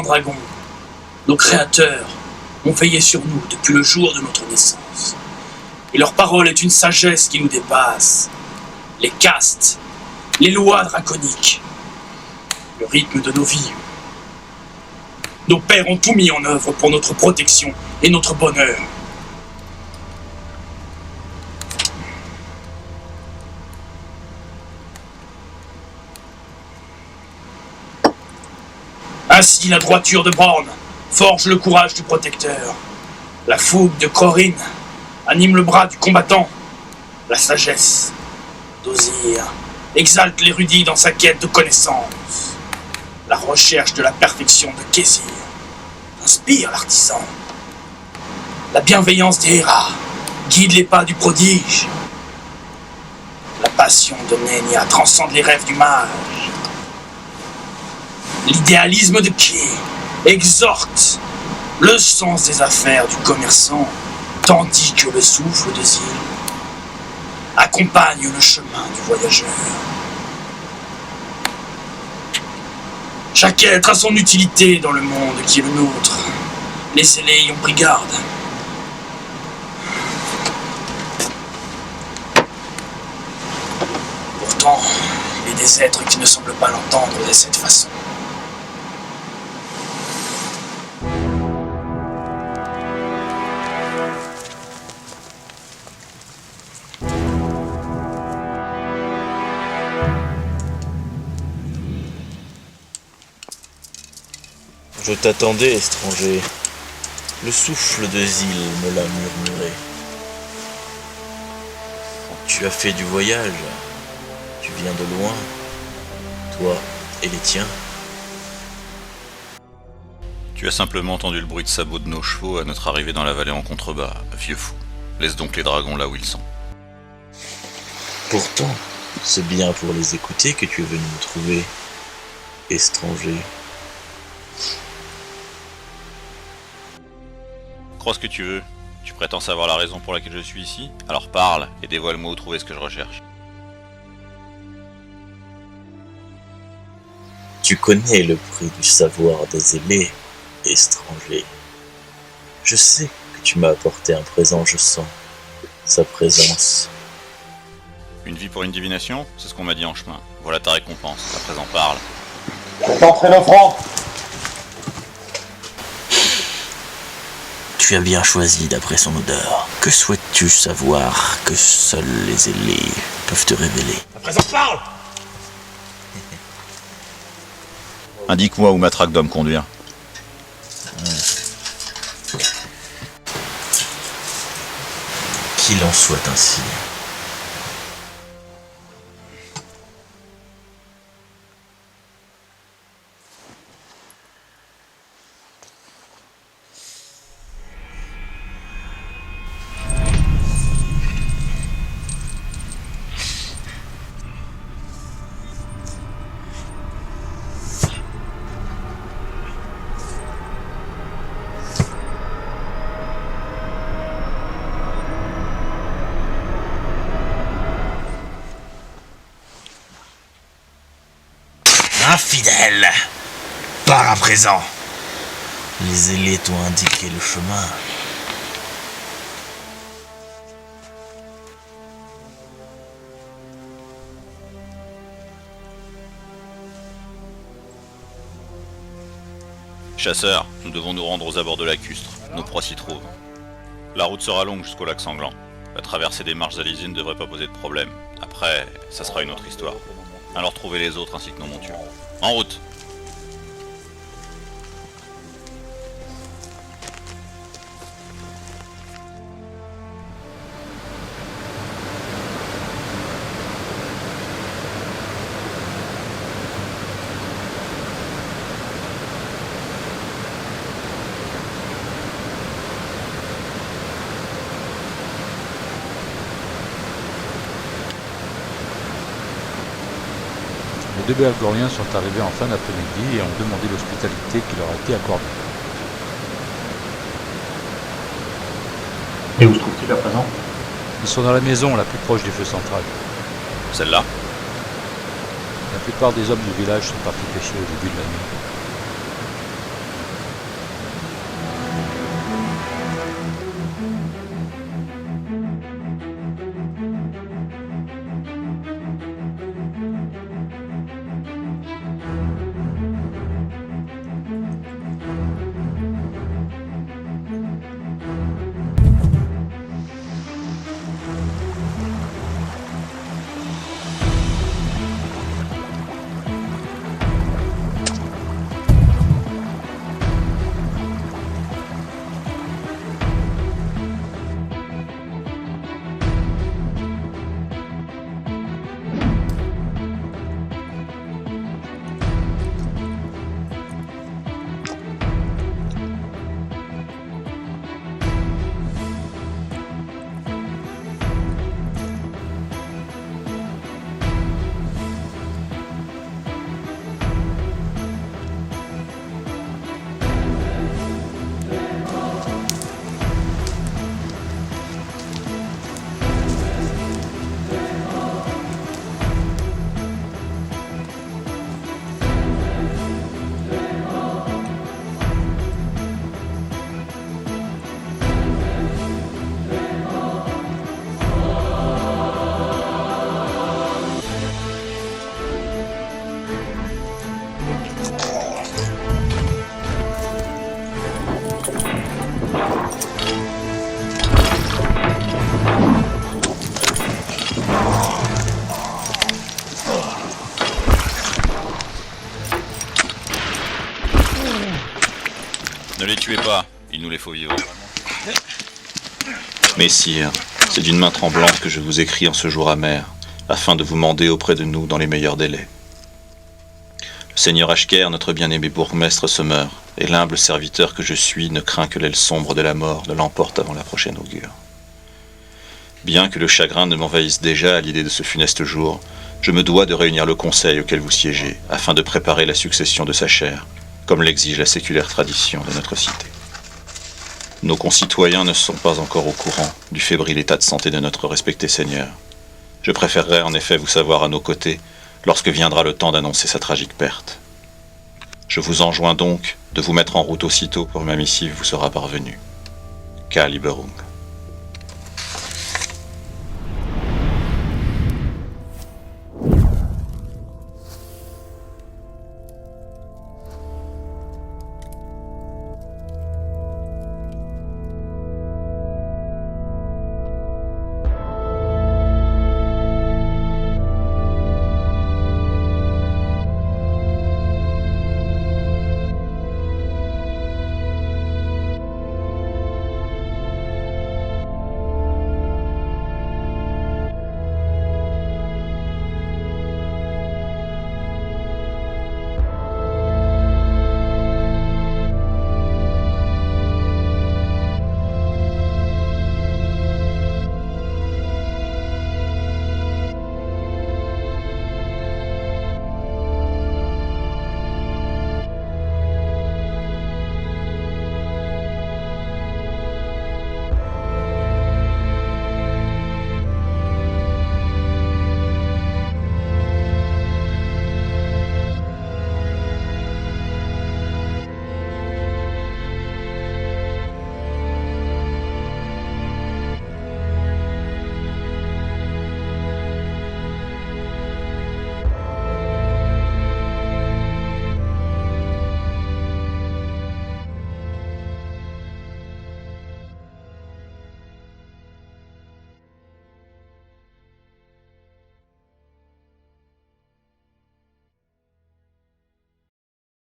dragons, nos créateurs, ont veillé sur nous depuis le jour de notre naissance. Et leur parole est une sagesse qui nous dépasse. Les castes, les lois draconiques, le rythme de nos vies. Nos pères ont tout mis en œuvre pour notre protection et notre bonheur. Ainsi, la droiture de Born forge le courage du protecteur. La fougue de Corinne anime le bras du combattant. La sagesse d'Ozir exalte l'érudit dans sa quête de connaissance. La recherche de la perfection de Kézir inspire l'artisan. La bienveillance d'Hera guide les pas du prodige. La passion de Nenya transcende les rêves du mage. L'idéalisme de Ki exhorte le sens des affaires du commerçant, tandis que le souffle de Zil accompagne le chemin du voyageur. Chaque être a son utilité dans le monde qui est le nôtre. Les ailés y ont pris garde. Pourtant, il y a des êtres qui ne semblent pas l'entendre de cette façon. Je t'attendais, étranger. Le souffle de Zil me l'a murmuré. Tu as fait du voyage. Tu viens de loin. Toi et les tiens. Tu as simplement entendu le bruit de sabots de nos chevaux à notre arrivée dans la vallée en contrebas, vieux fou. Laisse donc les dragons là où ils sont. Pourtant, c'est bien pour les écouter que tu es venu me trouver, étranger. Crois ce que tu veux. Tu prétends savoir la raison pour laquelle je suis ici? Alors parle et dévoile-moi où trouver ce que je recherche. Tu connais le prix du savoir des ailés, étranger. Je sais que tu m'as apporté un présent, je sens sa présence. Une vie pour une divination? C'est ce qu'on m'a dit en chemin. Voilà ta récompense. À présent parle. Entrez l'offrant. Tu as bien choisi d'après son odeur. Que souhaites-tu savoir que seuls les ailés peuvent te révéler? À présent, parle! Indique-moi où Matraque doit me conduire. Qu'il en soit ainsi. Infidèle! Pars à présent! Les ailés t'ont indiqué le chemin. Chasseur, nous devons nous rendre aux abords de lacustre. Nos proies s'y trouvent. La route sera longue jusqu'au lac sanglant. La traversée des marches alizées ne devrait pas poser de problème. Après, ça sera une autre histoire. Alors trouvez les autres ainsi que nos montures. En route! Les deux Belgoriens sont arrivés en fin d'après-midi et ont demandé l'hospitalité qui leur a été accordée. Et où se trouve-t-il à présent? Ils sont dans la maison la plus proche du feu central. Celle-là? La plupart des hommes du village sont partis pêcher au début de la nuit. Ne les tuez pas, il nous les faut vivants. Messire, c'est d'une main tremblante que je vous écris en ce jour amer, afin de vous mander auprès de nous dans les meilleurs délais. Le seigneur Ashker, notre bien-aimé bourgmestre, se meurt, et l'humble serviteur que je suis ne craint que l'aile sombre de la mort ne l'emporte avant la prochaine augure. Bien que le chagrin ne m'envahisse déjà à l'idée de ce funeste jour, je me dois de réunir le conseil auquel vous siégez, afin de préparer la succession de sa chair, comme l'exige la séculaire tradition de notre cité. Nos concitoyens ne sont pas encore au courant du fébrile état de santé de notre respecté seigneur. Je préférerais en effet vous savoir à nos côtés lorsque viendra le temps d'annoncer sa tragique perte. Je vous enjoins donc de vous mettre en route aussitôt pour ma missive vous sera parvenue. Kaliberung.